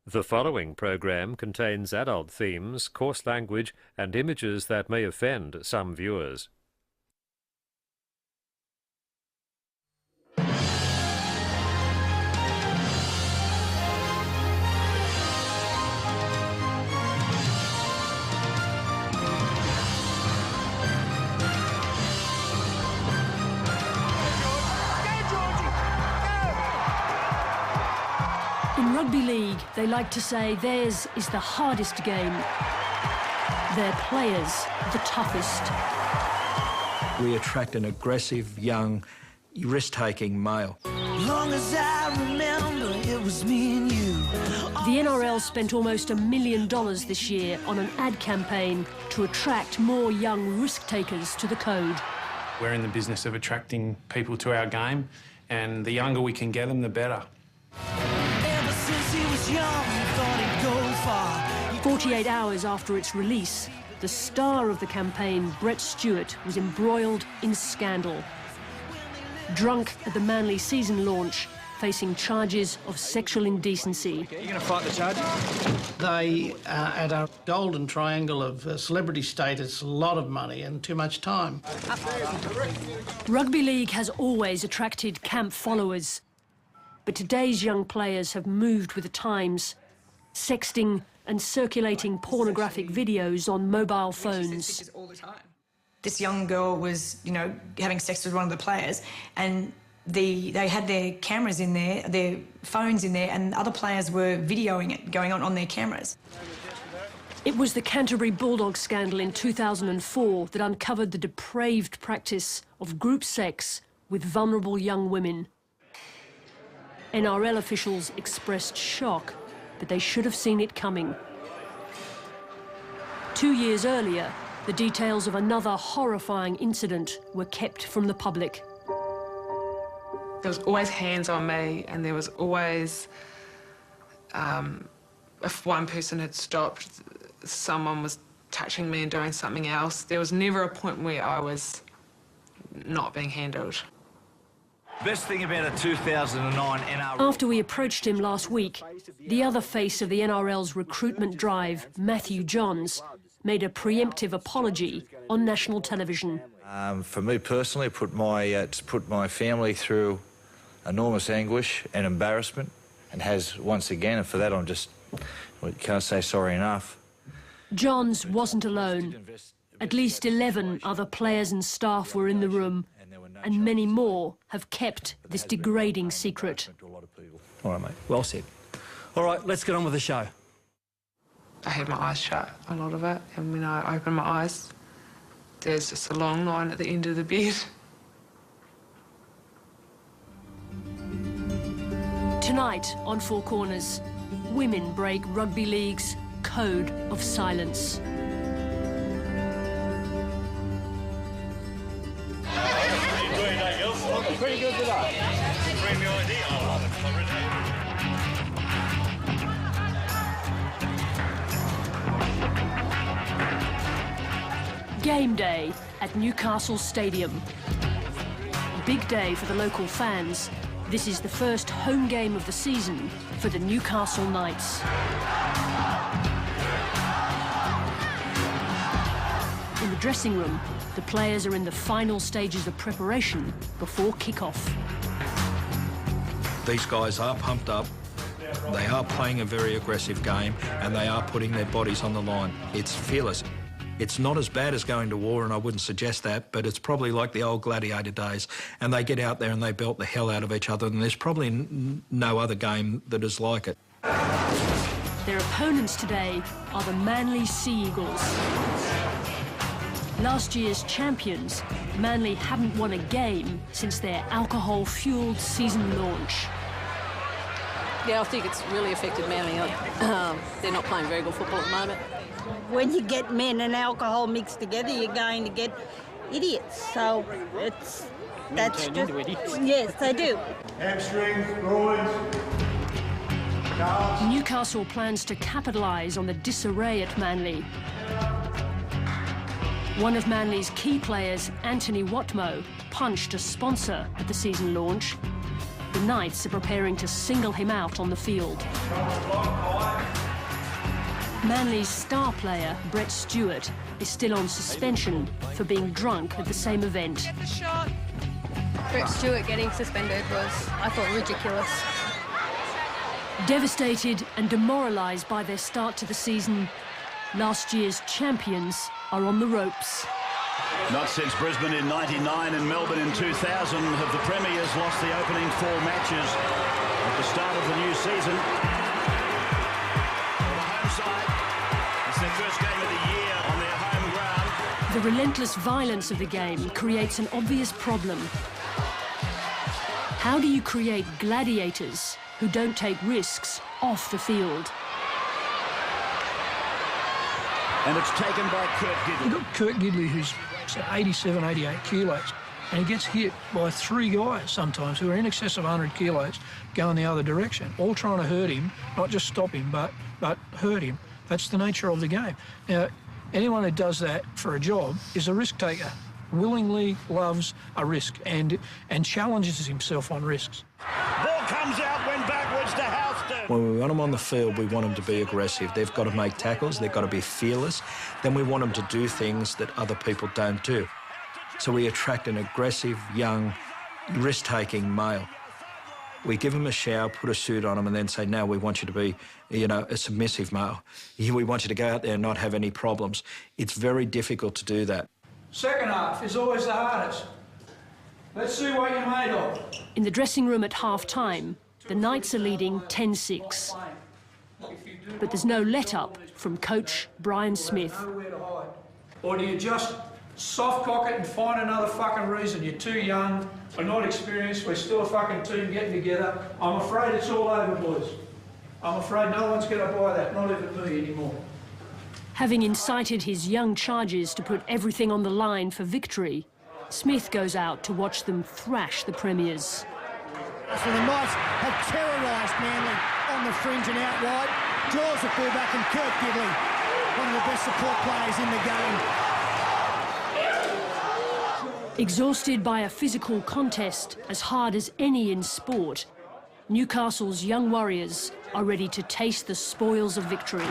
The following program contains adult themes, coarse language and images that may offend some viewers. In rugby league, they like to say theirs is the hardest game. Their players, the toughest. We attract an aggressive, young, risk-taking male. Long as I remember, it was me and you. The NRL spent almost $1 million this year on an ad campaign to attract more young risk-takers to the code. We're in the business of attracting people to our game, and the younger we can get them, the better. 48 hours after its release, the star of the campaign, Brett Stewart, was embroiled in scandal. Drunk at the Manly season launch, facing charges of sexual indecency. Are you going to fight the charges? They are at a golden triangle of celebrity status, a lot of money and too much time. Rugby league has always attracted camp followers. But today's young players have moved with the times, sexting and circulating pornographic videos on mobile phones. This young girl was, having sex with one of the players, and they had their cameras in there, their phones in there, and other players were videoing it going on their cameras. It was the Canterbury Bulldogs scandal in 2004 that uncovered the depraved practice of group sex with vulnerable young women. NRL officials expressed shock, but they should have seen it coming. 2 years earlier, the details of another horrifying incident were kept from the public. There was always hands on me, and there was always, if one person had stopped, someone was touching me and doing something else. There was never a point where I was not being handled. Best thing about a 2009 NRL... After we approached him last week, the other face of the NRL's recruitment drive, Matty Johns, made a preemptive apology on national television. For me personally, it put my family through enormous anguish and embarrassment, and has once again, and for that I can't say sorry enough. Johns wasn't alone. At least 11 other players and staff were in the room, and many more have kept this degrading secret. All right, mate. Well said. All right, let's get on with the show. I had my eyes shut, a lot of it, and when I opened my eyes, there's just a long line at the end of the bed. Tonight on Four Corners, women break rugby league's code of silence. Pretty good today. Game day at Newcastle Stadium. Big day for the local fans. This is the first home game of the season for the Newcastle Knights. In the dressing room, the players are in the final stages of preparation before kick-off. These guys are pumped up. They are playing a very aggressive game, and they are putting their bodies on the line. It's fearless. It's not as bad as going to war, and I wouldn't suggest that, but it's probably like the old gladiator days, and they get out there and they belt the hell out of each other, and there's probably no other game that is like it. Their opponents today are the Manly Sea Eagles. Last year's champions, Manly haven't won a game since their alcohol-fuelled season launch. Yeah, I think it's really affected Manly. They're not playing very good football at the moment. When you get men and alcohol mixed together, you're going to get idiots. So that's just... Idiots. Yes, they do. Hamstrings, groins, calves. Newcastle plans to capitalise on the disarray at Manly. One of Manly's key players, Anthony Watmo, punched a sponsor at the season launch. The Knights are preparing to single him out on the field. Manly's star player, Brett Stewart, is still on suspension for being drunk at the same event. Brett Stewart getting suspended was, I thought, ridiculous. Devastated and demoralised by their start to the season, last year's champions are on the ropes. Not since Brisbane in '99 and Melbourne in 2000 have the Premiers lost the opening 4 matches at the start of the new season. For the home side, it's their first game of the year on their home ground. The relentless violence of the game creates an obvious problem. How do you create gladiators who don't take risks off the field? And it's taken by Kurt Gidley. You've got Kurt Gidley, who's 87, 88 kilos, and he gets hit by 3 guys sometimes who are in excess of 100 kilos going the other direction, all trying to hurt him, not just stop him, but hurt him. That's the nature of the game. Now, anyone who does that for a job is a risk taker, willingly loves a risk and challenges himself on risks. Ball comes out, went backwards to Houston. When we want them on the field, we want them to be aggressive. They've got to make tackles, they've got to be fearless. Then we want them to do things that other people don't do. So we attract an aggressive, young, risk-taking male. We give them a shower, put a suit on them, and then say, no, we want you to be, a submissive male. We want you to go out there and not have any problems. It's very difficult to do that. Second half is always the hardest. Let's see what you're made of. In the dressing room at half-time, the Knights are leading 10-6. But there's no let-up from coach Brian Smith. Or do you just soft-cock it and find another fucking reason? You're too young, we're not experienced, we're still a fucking team getting together. I'm afraid it's all over, boys. I'm afraid no one's going to buy that, not even me anymore. Having incited his young charges to put everything on the line for victory, Smith goes out to watch them thrash the Premiers. So the Knights have terrorised Manly on the fringe and out wide. Jaws the fullback and Kurt Gidley, one of the best support players in the game. Exhausted by a physical contest as hard as any in sport, Newcastle's young warriors are ready to taste the spoils of victory.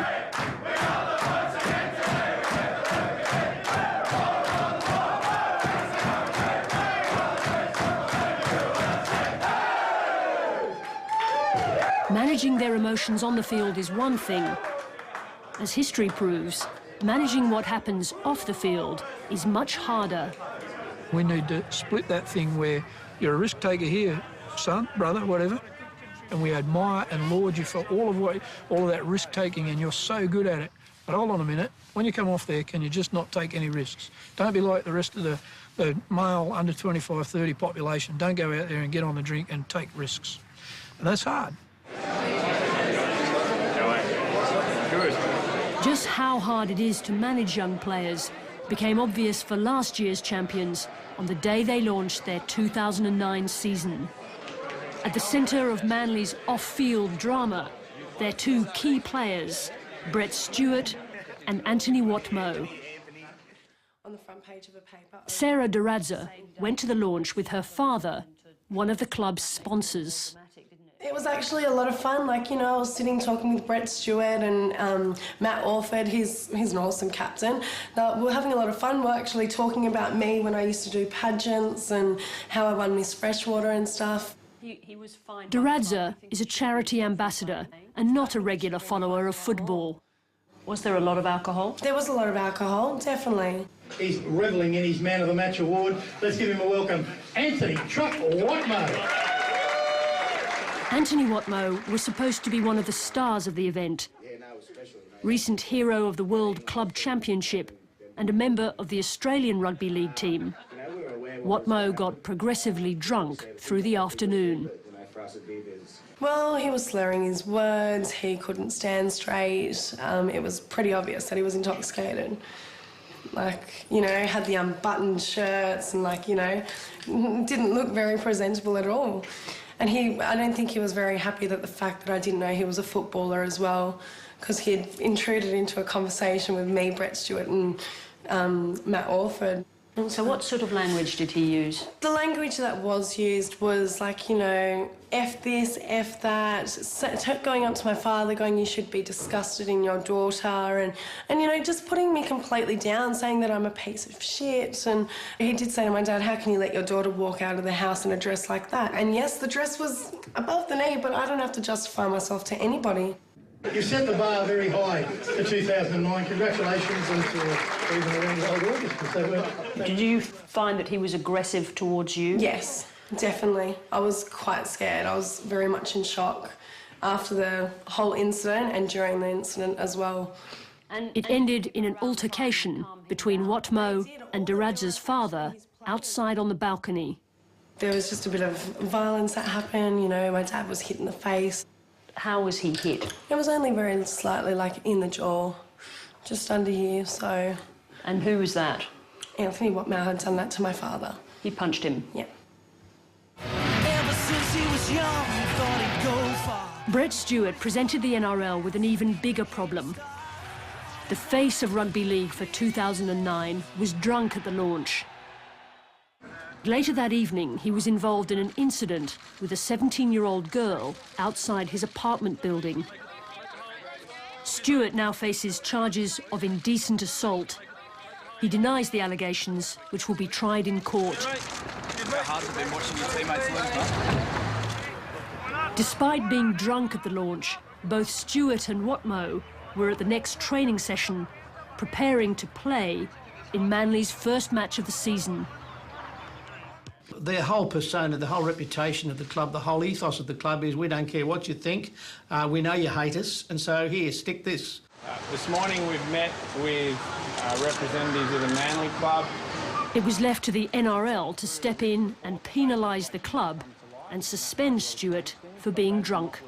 Managing their emotions on the field is one thing. As history proves, managing what happens off the field is much harder. We need to split that thing where you're a risk taker here, son, brother, whatever, and we admire and laud you for all of that risk taking, and you're so good at it. But hold on a minute, when you come off there, can you just not take any risks? Don't be like the rest of the male under 25, 30 population. Don't go out there and get on the drink and take risks. And that's hard. Just how hard it is to manage young players became obvious for last year's champions on the day they launched their 2009 season. At the centre of Manly's off-field drama, their 2 key players, Brett Stewart and Anthony Watmoe. On the front page of a paper. Sarah Duradza went to the launch with her father, one of the club's sponsors. It was actually a lot of fun. Like, I was sitting talking with Brett Stewart and Matt Orford. He's an awesome captain. We were having a lot of fun. We were actually talking about me when I used to do pageants and how I won Miss Freshwater and stuff. Duradza is a charity ambassador and not a regular follower of football. Was there a lot of alcohol? There was a lot of alcohol, definitely. He's revelling in his Man of the Match award. Let's give him a welcome. Anthony Truck Watmoe. Anthony Watmoe was supposed to be one of the stars of the event. Recent hero of the World Club Championship and a member of the Australian Rugby League team. Watmoe got progressively drunk through the afternoon. Well, he was slurring his words, he couldn't stand straight. It was pretty obvious that he was intoxicated. Had the unbuttoned shirts and didn't look very presentable at all. And I don't think he was very happy that the fact that I didn't know he was a footballer as well, because he'd intruded into a conversation with me, Brett Stewart and Matt Orford. So what sort of language did he use? The language that was used was like, you know, F this, F that, going up to my father going, you should be disgusted in your daughter, and you know, just putting me completely down, saying that I'm a piece of shit. And he did say to my dad, how can you let your daughter walk out of the house in a dress like that? And yes, the dress was above the knee, but I don't have to justify myself to anybody. You set the bar very high for 2009. Congratulations and to even around old August. Did you find that he was aggressive towards you? Yes, definitely. I was quite scared. I was very much in shock after the whole incident and during the incident as well. It ended in an altercation between Watmo and Duradza's father outside on the balcony. There was just a bit of violence that happened. You know, my dad was hit in the face. How was he hit? It was only very slightly, like in the jaw, just under here, so... And who was that? Anthony Watmo had done that to my father. He punched him? Yeah. Ever since he was young, he thought he'd go far. Brett Stewart presented the NRL with an even bigger problem. The face of rugby league for 2009 was drunk at the launch. Later that evening, he was involved in an incident with a 17-year-old girl outside his apartment building. Stewart now faces charges of indecent assault. He denies the allegations, which will be tried in court. Despite being drunk at the launch, both Stewart and Watmo were at the next training session, preparing to play in Manly's first match of the season. Their whole persona, the whole reputation of the club, the whole ethos of the club is we don't care what you think, we know you hate us, and so here, stick this. This morning we've met with representatives of the Manly Club. It was left to the NRL to step in and penalise the club and suspend Stewart for being drunk.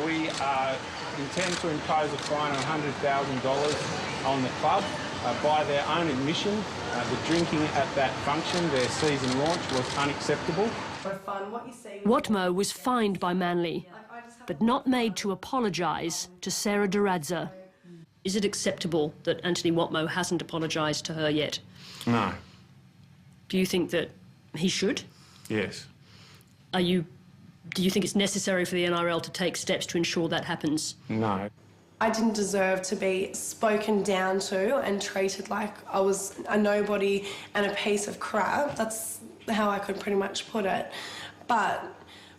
We intend to impose a fine of $100,000 on the club. By their own admission, the drinking at that function, their season launch, was unacceptable. Watmo was fined by Manly, but not made to apologise to Sarah Duradza. Is it acceptable that Anthony Watmo hasn't apologised to her yet? No. Do you think that he should? Yes. Do you think it's necessary for the NRL to take steps to ensure that happens? No. I didn't deserve to be spoken down to and treated like I was a nobody and a piece of crap. That's how I could pretty much put it. But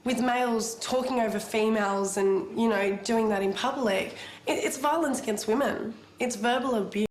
with males talking over females and, you know, doing that in public, it's violence against women. It's verbal abuse.